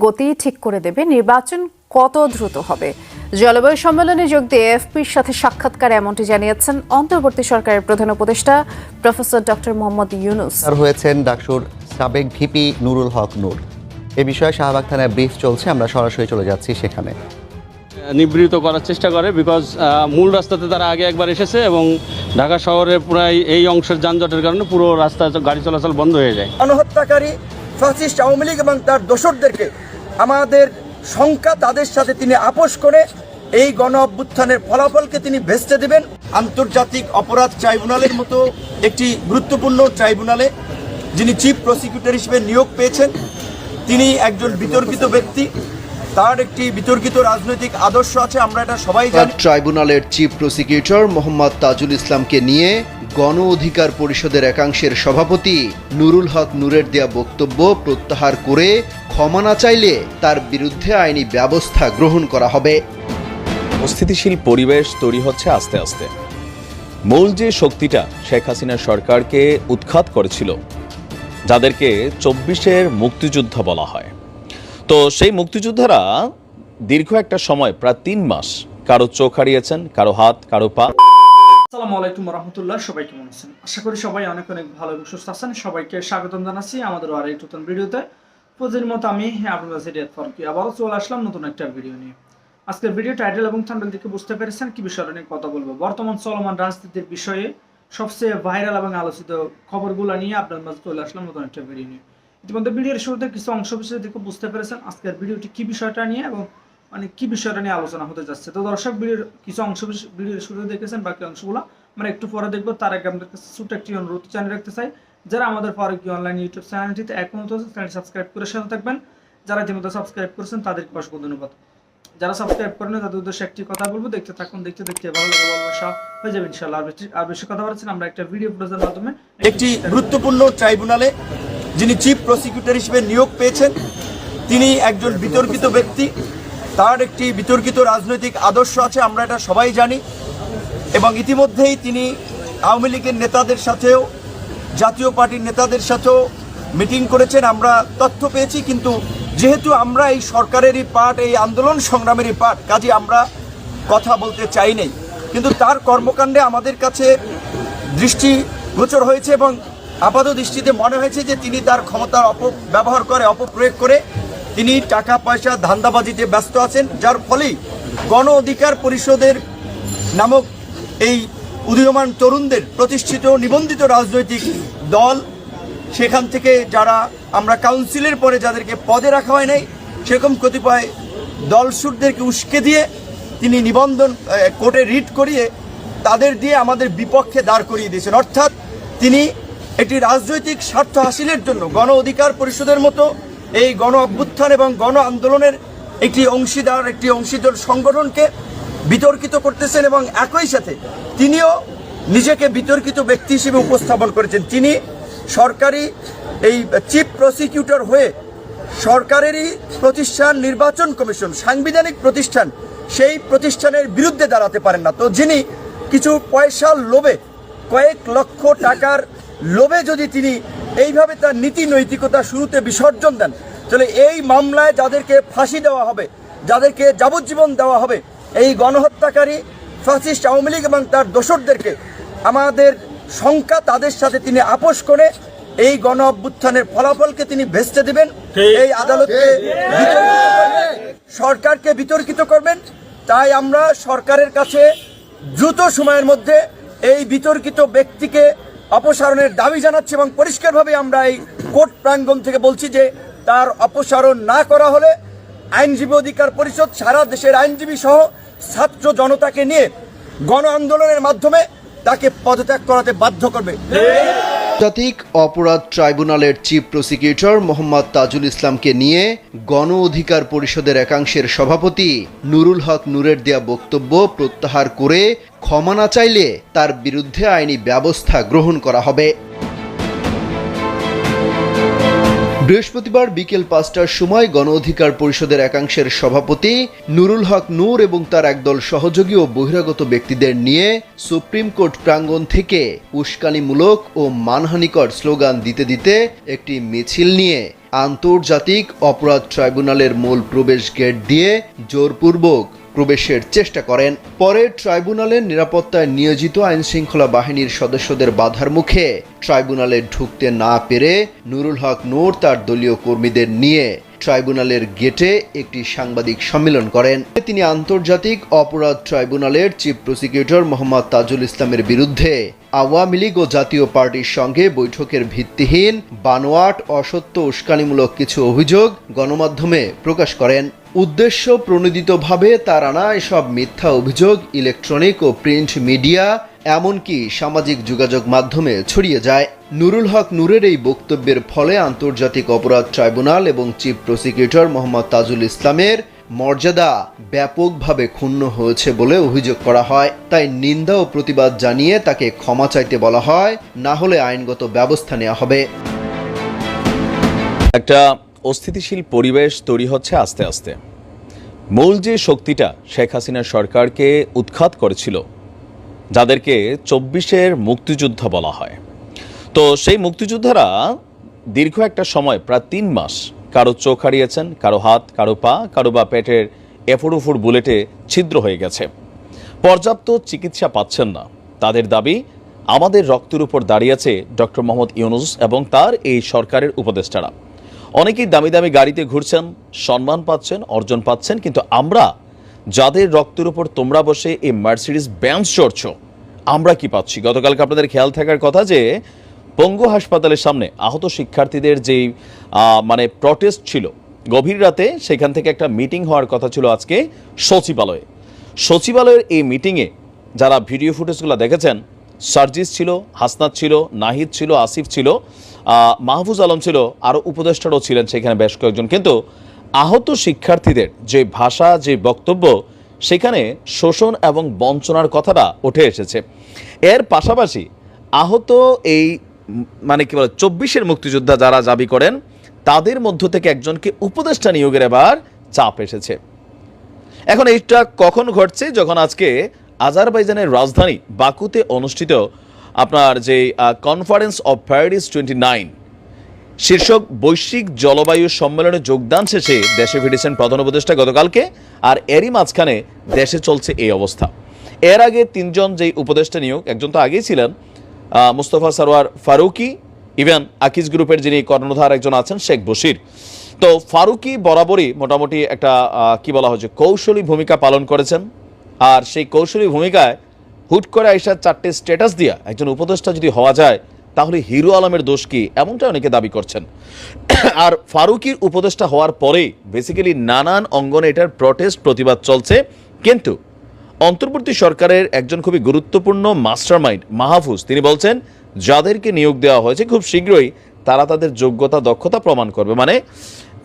গতি ঠিক করে দেবে নির্বাচন কত দ্রুত হবে। জলবায়ু সম্মেলনে যোগ দিয়ে এএফপির সাথে সাক্ষাৎকারে এমনটি জানিয়েছেন অন্তর্বর্তী সরকারের প্রধান উপদেষ্টা প্রফেসর ডক্টর মোহাম্মদ ইউনূস। হয়েছেন ডাকসুর সাবেক ভিপি নুরুল হক নূর। এ বিষয়ে শাহবাগ থানায় ব্রিফ চলছে, আমরা সরাসরি চলে যাচ্ছি সেখানে। নিবৃত করার চেষ্টা করে বিকজ মূল রাস্তাতে তারা আগে একবার এসেছে এবং ঢাকা শহরে প্রায় এই অংশের যানজটের কারণে পুরো রাস্তা গাড়ি চলাচল বন্ধ হয়ে যায়। গণহত্যাকারী ফ্যাসিস্ট আওয়ামী লীগ এবং তার দোসরদেরকে আমাদের সংখ্যা তাদের সাথে তিনি আপোষ করে এই গণ অভ্যুত্থানের ফলাফলকে তিনি ভেস্তে দেবেন। আন্তর্জাতিক অপরাধ ট্রাইব্যুনালের মতো একটি গুরুত্বপূর্ণ ট্রাইব্যুনালে যিনি চিফ প্রসিকিউটর হিসেবে নিয়োগ পেয়েছেন, তিনি একজন বিতর্কিত ব্যক্তি, তার একটি বিতর্কিত রাজনৈতিক আদর্শ আছে, আমরা এটা সবাই জানি। ট্রাইব্যুনালের চিফ প্রসিকিউটর মোহাম্মদ তাজুল ইসলামকে নিয়ে গণ অধিকার পরিষদের একাংশের সভাপতি নুরুল হক নূরের দেয়া বক্তব্য প্রত্যাহার করে ক্ষমা না চাইলে তার বিরুদ্ধে আইনি ব্যবস্থা গ্রহণ করা হবে। অস্থিতিশীল পরিবেশ তৈরি হচ্ছে আস্তে আস্তে। মূল যে শক্তিটা শেখ হাসিনা সরকারকে উৎখাত করেছিল, যাদেরকে ২৪-এর মুক্তিযুদ্ধ বলা হয়, তো সেই মুক্তিযোদ্ধারা দীর্ঘ একটা সময় প্রায় ৩ মাস কারো চোখ হারিয়েছেন, কারো হাত, কারো পা। আসসালামু আলাইকুম রহমতুল্লাহ, সবাই কেমন আছেন? আশা করি সবাই অনেক অনেক ভালো এবং সুস্থ আছেন। সবাইকে স্বাগতম জানাচ্ছি আমাদের আর এক নতুন ভিডিওতে। প্রতিদিন মতো আমি আপনাদের সিরিয়াত ফারুকী আবারও চলে আসলাম নতুন একটা ভিডিও নিয়ে। আজকের ভিডিও টাইটেল এবং থাম্বনেল দেখে বুঝতে পেরেছেন কি বিষয় নিয়ে কথা বলবো। বর্তমান চলমান রাজনীতির বিষয়ে সবচেয়ে ভাইরাল এবং আলোচিত খবরগুলো নিয়ে আপনাদের মাঝে চলে আসলাম নতুন একটা ভিডিও নিয়ে। ইতিমধ্যে ভিডিওর শুরুতে কিছু অংশ বিষয় দেখে বুঝতে পেরেছেন আজকের ভিডিওটি কি বিষয়টা নিয়ে এবং কি বিষয়টা নিয়ে আলোচনা হতে যাচ্ছে। তো দর্শক, ভিডিওর কিছু অংশ ভিডিওর শুরুতে দেখেছেন, বাকি অংশগুলো আমরা একটু পরে দেখবো। তার আগে আমাদের কাছে ছোট্ট একটি অনুরোধ জানিয়ে রাখতে চাই, যারা আমাদের ফারুকী অনলাইন ইউটিউব চ্যানেলটিতে এখনও তো চ্যানেলটি সাবস্ক্রাইব করে সাথে থাকবেন। যারা ইতিমধ্যে সাবস্ক্রাইব করেছেন তাদেরকে অসংখ্য ধন্যবাদ। যারা সাবস্ক্রাইব করেন তাদের উদ্দেশ্যে একটি কথা বলবো, দেখতে থাকুন, দেখতে ভালো লাগে, ভালোবাসা হয়ে যাবে ইনশাআল্লাহ। আর বেশি কথা বলছেন আমরা একটা ভিডিও ফুটেজের মাধ্যমে একটি গুরুত্বপূর্ণ ট্রাইব্যুনালে যিনি চিফ প্রসিকিউটর হিসেবে নিয়োগ পেয়েছেন, তিনি একজন বিতর্কিত ব্যক্তি, তার একটি বিতর্কিত রাজনৈতিক আদর্শ আছে, আমরা এটা সবাই জানি। এবং ইতিমধ্যেই তিনি আওয়ামী লীগের নেতাদের সাথেও জাতীয় পার্টির নেতাদের সাথেও মিটিং করেছেন, আমরা তথ্য পেয়েছি। কিন্তু যেহেতু আমরা এই সরকারেরই পার্ট, এই আন্দোলন সংগ্রামেরই পার্ট, কাজে আমরা কথা বলতে চাই নাই। কিন্তু তার কর্মকাণ্ডে আমাদের কাছে দৃষ্টিগোচর হয়েছে এবং আপাত দৃষ্টিতে মনে হয়েছে যে তিনি তার ক্ষমতার অপব্যবহার করে, অপপ্রয়োগ করে তিনি টাকা পয়সা ধান্দাবাজিতে ব্যস্ত আছেন, যার ফলেই গণ অধিকার পরিষদের নামক এই উদীয়মান তরুণদের প্রতিষ্ঠিত নিবন্ধিত রাজনৈতিক দল, সেখান থেকে যারা আমরা কাউন্সিলের পরে যাদেরকে পদে রাখা হয় নাই, সেরকম কতিপয় দলসুরদেরকে উস্কে দিয়ে তিনি নিবন্ধন কোর্টে রিট করিয়ে তাদের দিয়ে আমাদের বিপক্ষে দাঁড় করিয়ে দিয়েছেন। অর্থাৎ তিনি একটি রাজনৈতিক স্বার্থ হাসিলের জন্য গণ অধিকার পরিষদের মতো এই গণ অভ্যুত্থান এবং গণ আন্দোলনের একটি অংশীদার সংগঠনকে বিতর্কিত করতেছেন এবং একই সাথে তিনিও নিজেকে বিতর্কিত ব্যক্তি হিসেবে উপস্থাপন করেছেন। তিনি সরকারি এই চিফ প্রসিকিউটর হয়ে সরকারেরই প্রতিষ্ঠান নির্বাচন কমিশন, সাংবিধানিক প্রতিষ্ঠান, সেই প্রতিষ্ঠানের বিরুদ্ধে দাঁড়াতে পারেন না। তো যিনি কিছু পয়সার লোভে, কয়েক লক্ষ টাকার লোভে যদি তিনি এইভাবে তার নীতি নৈতিকতা শুরুতে বিসর্জন দেন, তাহলে এই মামলায় যাদেরকে ফাঁসি দেওয়া হবে, যাদেরকে যাবজ্জীবন দেওয়া হবে, এই গণহত্যাকারী ফ্যাসিস্ট আওয়ামী লীগ এবং তার দোসরদেরকে আমাদের সংখ্যা তাদের সাথে তিনি আপোষ করে এই গণ অভ্যুত্থানের ফলাফলকে তিনি ভেস্তে দেবেন, এই আদালতকে সরকারকে বিতর্কিত করবেন। তাই আমরা সরকারের কাছে দ্রুত সময়ের মধ্যে এই বিতর্কিত ব্যক্তিকে অপসারণের দাবি জানাচ্ছি এবং পরিষ্কারভাবে আমরা এই কোর্ট প্রাঙ্গণ থেকে বলছি যে তার অপসারণ না করা হলে আইনজীবী অধিকার পরিষদ সারা দেশের আইনজীবী সহ ছাত্র জনতাকে নিয়ে গণ আন্দোলনের মাধ্যমে তাকে পদত্যাগ করাতে বাধ্য করবে। আন্তর্জাতিক অপরাধ ট্রাইব্যুনালের চিফ প্রসিকিউটর মোহাম্মদ তাজুল ইসলামকে নিয়ে গণ অধিকার পরিষদের একাংশের সভাপতি নুরুল হক নূরের দেয়া বক্তব্য প্রত্যাহার করে ক্ষমা না চাইলে তার বিরুদ্ধে আইনি ব্যবস্থা গ্রহণ করা হবে। বৃহস্পতিবার বিকেল ৫টার সময় গণ অধিকার পরিষদের একাংশের সভাপতি নুরুল হক নূর এবং তার একদল সহযোগী ও বহিরাগত ব্যক্তিদের নিয়ে সুপ্রিম কোর্ট প্রাঙ্গণ থেকে উস্কানিমূলক ও মানহানিকর স্লোগান দিতে একটি মিছিল নিয়ে আন্তর্জাতিক অপরাধ ট্রাইব্যুনালের মূল প্রবেশ গেট দিয়ে জোরপূর্বক প্রবেশের চেষ্টা করেন। পরে ট্রাইব্যুনালের নিরাপত্তায় নিয়োজিত আইনশৃঙ্খলা বাহিনীর সদস্যদের বাধার মুখে ট্রাইব্যুনালে ঢুকতে না পেরে নুরুল হক নূর তার দলীয় কর্মীদের নিয়ে ট্রাইব্যুনালের গেটে একটি সাংবাদিক সম্মেলন করেন। তিনি আন্তর্জাতিক অপরাধ ট্রাইব্যুনালের চিফ প্রসিকিউটর মোহাম্মদ তাজুল ইসলামের বিরুদ্ধে আওয়ামী লীগ ও জাতীয় পার্টির সঙ্গে বৈঠকের ভিত্তিহীন, বানোয়াট, অসত্য, উস্কানিমূলক কিছু অভিযোগ গণমাধ্যমে প্রকাশ করেন। উদ্দেশ্য প্রণোদিতভাবে তার আনা এসব মিথ্যা অভিযোগ ইলেকট্রনিক ও প্রিন্ট মিডিয়া এমনকি সামাজিক যোগাযোগ মাধ্যমে ছড়িয়ে যায়। নুরুল হক নূরের এই বক্তব্যের ফলে আন্তর্জাতিক অপরাধ ট্রাইব্যুনাল এবং চিফ প্রসিকিউটর মোহাম্মদ তাজুল ইসলামের মর্যাদা ব্যাপকভাবে ক্ষুণ্ণ হয়েছে বলে অভিযোগ করা হয়। তাই নিন্দা ও প্রতিবাদ জানিয়ে তাকে ক্ষমা চাইতে বলা হয়, না হলে আইনগত ব্যবস্থা নেওয়া হবে। একটা অস্থিতিশীল পরিবেশ তৈরি হচ্ছে আস্তে আস্তে। মূল যে শক্তিটা শেখ হাসিনার সরকারকে উৎখাত করেছিল, যাদেরকে 24-এর মুক্তিযোদ্ধা বলা হয়, তো সেই মুক্তিযোদ্ধারা দীর্ঘ একটা সময় প্রায় 3 মাস কারো চোখ হারিয়েছেন, কারো হাত, কারো পা, কারো বা পেটের এফুর বুলেটে ছিদ্র হয়ে গেছে। পর্যাপ্ত চিকিৎসা পাচ্ছেন না। তাদের দাবি, আমাদের রক্তের উপর দাঁড়িয়েছে ডক্টর মোহাম্মদ ইউনূস এবং তার এই সরকারের উপদেষ্টারা। অনেকেই দামি দামি গাড়িতে ঘুরছেন, সম্মান পাচ্ছেন, অর্জন পাচ্ছেন, কিন্তু আমরা যাদের রক্তের উপর তোমরা বসে এই মার্সিডিজ বেঞ্জ চড়ছো, আমরা কি পাচ্ছি? গতকালকে আপনাদের খেয়াল থাকার কথা যে পঙ্গু হাসপাতালের সামনে আহত শিক্ষার্থীদের যেই প্রটেস্ট ছিল গভীর রাতে, সেখান থেকে একটা মিটিং হওয়ার কথা ছিল আজকে সচিবালয়ের এই মিটিংয়ে যারা ভিডিও ফুটেজগুলো দেখেছেন, সার্জিস ছিল, হাসনাত ছিল, নাহিদ ছিল, আসিফ ছিল, মাহফুজ আলম ছিল, আরও উপদেষ্টারও ছিলেন সেখানে বেশ কয়েকজন। কিন্তু আহত শিক্ষার্থীদের যে ভাষা, যে বক্তব্য, সেখানে শোষণ এবং বঞ্চনার কথাটা উঠে এসেছে। এর পাশাপাশি আহত এই 24-এর মুক্তিযোদ্ধা যারা দাবি করেন, তাদের মধ্য থেকে একজনকে উপদেষ্টা নিয়োগের এবার চাপ এসেছে। এখন এইটা কখন ঘটছে? যখন আজকে আজারবাইজানের রাজধানী বাকুতে অনুষ্ঠিত আপনার যে কনফারেন্স অফ প্যারিস 29 শীর্ষক বৈশ্বিক জলবায়ু সম্মেলনে যোগদান শেষে দেশে ফিরেছেন প্রধান উপদেষ্টা গতকালকে, আর এরই মাঝখানে দেশে চলছে এই অবস্থা। এর আগে 3 জন যেই উপদেষ্টা নিয়োগ, একজন তো আগেই ছিলেন মুস্তফা সরওয়ার ফারুকি, ইভেন আকিজ গ্রুপের যিনি কর্ণধার একজন আছেন শেখ বশির। তো ফারুকি বরাবরই মোটামুটি একটা কি বলা হচ্ছে কৌশলী ভূমিকা পালন করেছেন, আর সেই কৌশলী ভূমিকায় হুট করে আইসার 4টে স্ট্যাটাস দিয়া একজন উপদেষ্টা যদি হওয়া যায়, তাহলে হিরো আলমের দোষ কি, এমনটা অনেকে দাবি করছেন। আর ফারুকির উপদেষ্টা হওয়ার পরেই বেসিক্যালি নানান অঙ্গনে এটার প্রটেস্ট, প্রতিবাদ চলছে। কিন্তু অন্তর্বর্তী সরকারের একজন খুবই গুরুত্বপূর্ণ মাস্টারমাইন্ড মাহফুজ, তিনি বলছেন যাদেরকে নিয়োগ দেওয়া হয়েছে খুব শীঘ্রই তারা তাদের যোগ্যতা, দক্ষতা প্রমাণ করবে, মানে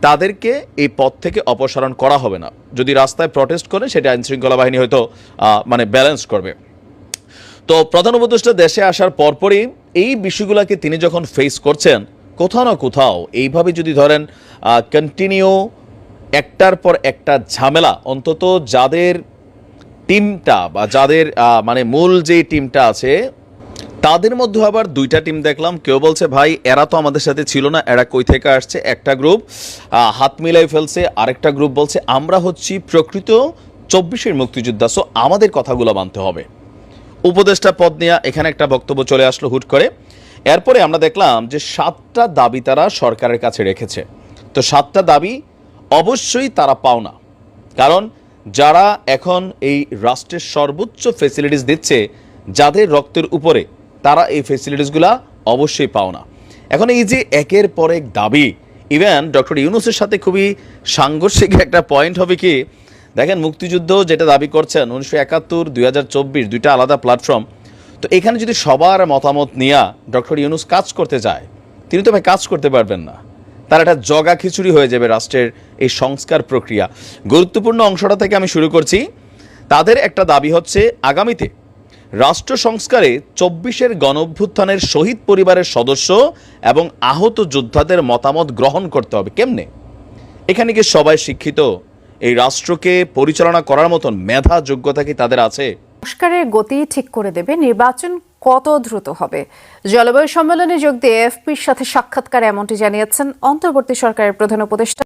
তাদেরকে এই পদ থেকে অপসারণ করা হবে না। যদি রাস্তায় প্রটেস্ট করে, সেটা আইনশৃঙ্খলা বাহিনী হয়তো ব্যালেন্স করবে। তো প্রধান উপদেষ্টা দেশে আসার পরপরই এই বিষয়গুলোকে তিনি যখন ফেস করছেন, কোথাও না কোথাও এইভাবে যদি ধরেন কন্টিনিউ একটার পর একটা ঝামেলা, অন্তত যাদের টিমটা বা যাদের মূল যে টিমটা আছে, তাদের মধ্যে আবার 2টা টিম দেখলাম। কেউ বলছে ভাই এরা তো আমাদের সাথে ছিল না, এরা কই থেকে আসছে। একটা গ্রুপ হাত মিলাই ফেলছে, আরেকটা গ্রুপ বলছে আমরা হচ্ছি প্রকৃত 24-এর মুক্তিযোদ্ধা, সো আমাদের কথাগুলো মানতে হবে। উপদেষ্টা পদ নিয়ে এখানে একটা বক্তব্য চলে আসলো হুট করে। এরপরে আমরা দেখলাম যে 7টা দাবি তারা সরকারের কাছে রেখেছে। তো 7টা দাবি অবশ্যই তারা পাওনা, কারণ যারা এখন এই রাষ্ট্রের সর্বোচ্চ ফেসিলিটিস দিচ্ছে, যাদের রক্তের উপরে, তারা এই ফেসিলিটিসগুলা অবশ্যই পাওনা। এখন এই যে একের পর এক দাবি, ইভেন ডক্টর ইউনূসের সাথে খুবই সাংঘর্ষিক একটা পয়েন্ট হবে কি, দেখেন মুক্তিযুদ্ধ যেটা দাবি করছেন 1971, 2024 2টা আলাদা প্ল্যাটফর্ম। তো এখানে যদি সবার মতামত নিয়ে ডক্টর ইউনূস কাজ করতে চায়, তিনি তো ভাই কাজ করতে পারবেন না। তার একটা জগা খিচুড়ি হয়ে যাবে রাষ্ট্রের এই সংস্কার প্রক্রিয়া। গুরুত্বপূর্ণ অংশটা থেকে আমি শুরু করছি। তাদের একটা দাবি হচ্ছে আগামীতে রাষ্ট্র সংস্কারে 24-এর গণঅভ্যুত্থানের শহীদ পরিবারের সদস্য এবং আহত যোদ্ধাদের মতামত গ্রহণ করতে হবে। কেমনে? এখানে কি সবাই শিক্ষিত? এই রাষ্ট্রকে পরিচালনা করার মতন মেধা, যোগ্যতা কি তাদের আছে? সংস্কারের গতি ঠিক করে দেবে নির্বাচন কত দ্রুত হবে? জলবায়ু সম্মেলনে যোগ দিয়ে এএফপির সাথে সাক্ষাৎকারে এমনটি জানিয়েছেন অন্তর্বর্তী সরকারের প্রধান উপদেষ্টা।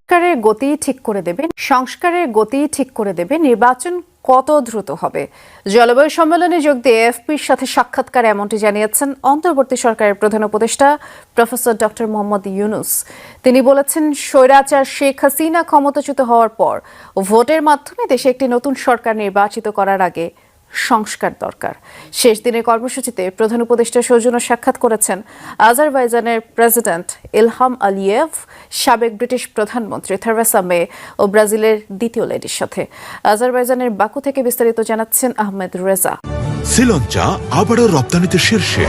সংস্কারের গতি ঠিক করে দেবে নির্বাচন কত দ্রুত হবে? জলবায়ু সম্মেলনে যোগ দিয়ে এএফপির সাথে সাক্ষাৎকারে এমনটি জানিয়েছেন অন্তর্বর্তী সরকারের প্রধান উপদেষ্টা প্রফেসর ডক্টর মোহাম্মদ ইউনূস। তিনি বলেছেন, স্বৈরাচার শেখ হাসিনা ক্ষমতাচ্যুত হওয়ার পর ভোটের মাধ্যমে দেশে একটি নতুন সরকার নির্বাচিত করার আগে সংস্কার দরকার। শেষ দিনের কর্মসূচিতে প্রধান উপদেষ্টা সৌজন্য সাক্ষাৎ করেছেন আজারবাইজানের প্রেসিডেন্ট ইলহাম আলিয়েভ, সাবেক ব্রিটিশ প্রধানমন্ত্রী থেরেসা মে ও ব্রাজিলের দ্বিতীয় লেডির সাথে। আজারবাইজানের বাকু থেকে বিস্তারিত জানাচ্ছেন আহমেদ রেজা। শ্রীলঙ্কা আবারও রপ্তানিতে শীর্ষে।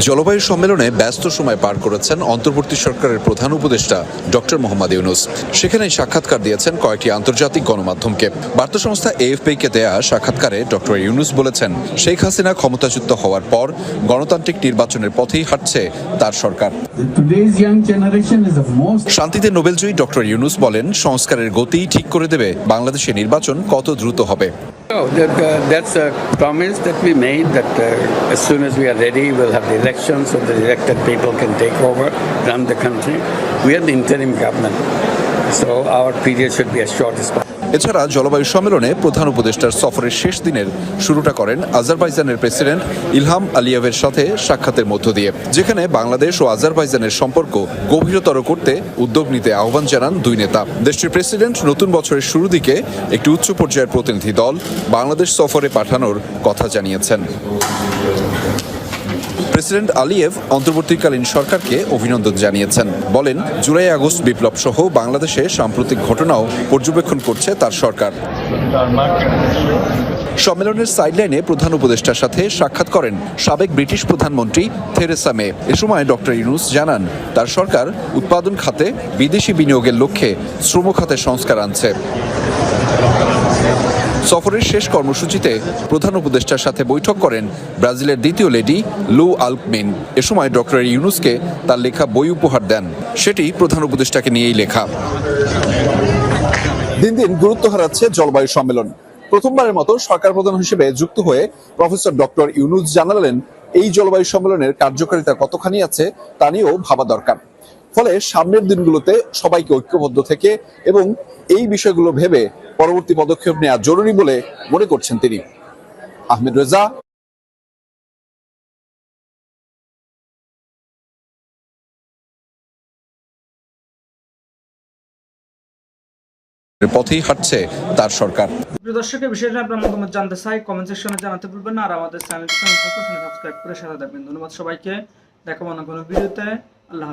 জলবায়ু সম্মেলনে ব্যস্ত সময় পার করেছেন অন্তর্বর্তী সরকারের প্রধান উপদেষ্টা ডক্টর মোহাম্মদ ইউনূস। সেখানে সাক্ষাৎকার দিয়েছেন কয়েকটি আন্তর্জাতিক গণমাধ্যমকে। বার্তা সংস্থা এএফপি-কে দেয়া সাক্ষাৎকারে ডক্টর ইউনূস বলেছেন, শেখ হাসিনা ক্ষমতাচ্যুত হওয়ার পর গণতান্ত্রিক নির্বাচনের পথেই হাঁটছে তার সরকার। শান্তিতে নোবেলজয়ী ডক্টর ইউনূস বলেন, সংস্কারের গতি ঠিক করে দেবে বাংলাদেশের নির্বাচন কত দ্রুত হবে। That's a promise that we made that as soon as we are ready, we'll have the elections so the elected people can take over, run the country. We are the interim government, so our period should be as short as possible. এছাড়া জলবায়ু সম্মেলনে প্রধান উপদেষ্টার সফরের শেষ দিনের শুরুটা করেন আজারবাইজানের প্রেসিডেন্ট ইলহাম আলিয়েভের সাথে সাক্ষাতের মধ্য দিয়ে, যেখানে বাংলাদেশ ও আজারবাইজানের সম্পর্ক গভীরতর করতে উদ্যোগ নিতে আহ্বান জানান দুই নেতা। দেশটির প্রেসিডেন্ট নতুন বছরের শুরুর দিকে একটি উচ্চ পর্যায়ের প্রতিনিধি দল বাংলাদেশ সফরে পাঠানোর কথা জানিয়েছেন। প্রেসিডেন্ট আলিয়েভ অন্তর্বর্তীকালীন সরকারকে অভিনন্দন জানিয়েছেন। বলেন, জুলাই আগস্ট বিপ্লব সহ বাংলাদেশে সাম্প্রতিক ঘটনাও পর্যবেক্ষণ করছে তার সরকার। সম্মেলনের সাইডলাইনে প্রধান উপদেষ্টার সাথে সাক্ষাৎ করেন সাবেক ব্রিটিশ প্রধানমন্ত্রী থেরেসা মে। এ সময় ডক্টর ইউনূস জানান, তার সরকার উৎপাদন খাতে বিদেশি বিনিয়োগের লক্ষ্যে শ্রম খাতে সংস্কার আনছে। সফরের শেষ কর্মসূচিতে প্রধান উপদেষ্টার সাথে বৈঠক করেন ব্রাজিলের দ্বিতীয় লেডি লু আলকমিন। এ সময় ডক্টর ইউনূসকে তার লেখা বই উপহার দেন। সেটি প্রধান উপদেষ্টাকে নিয়েই লেখা। দিন দিন গুরুত্ব হারাচ্ছে জলবায়ু সম্মেলন। প্রথমবারের মতো সরকার প্রধান হিসেবে যুক্ত হয়ে প্রফেসর ডক্টর ইউনূস জানালেন, এই জলবায়ু সম্মেলনের কার্যকারিতা কতখানি আছে তা নিয়েও ভাবা দরকার। ফলে সামনের দিনগুলোতে সবাইকে ঐক্যবদ্ধ থেকে এবং এই বিষয়গুলো ভেবে পরবর্তী পদক্ষেপ নেওয়া জরুরি বলে মনে করছেন তিনি। আহমেদ রেজা, পথেই হাঁটছে তার সরকার। প্রিয় দর্শক, এই বিষয়ে আপনার মতামত জানতে চাই, কমেন্ট সেকশনে জানাতে ভুলবেন না। আর আমাদের চ্যানেলটি সাবস্ক্রাইব করে সাথে থাকবেন। ধন্যবাদ সবাইকে। দেখাবো অন্য কোনো ভিডিওতে। আল্লাহ।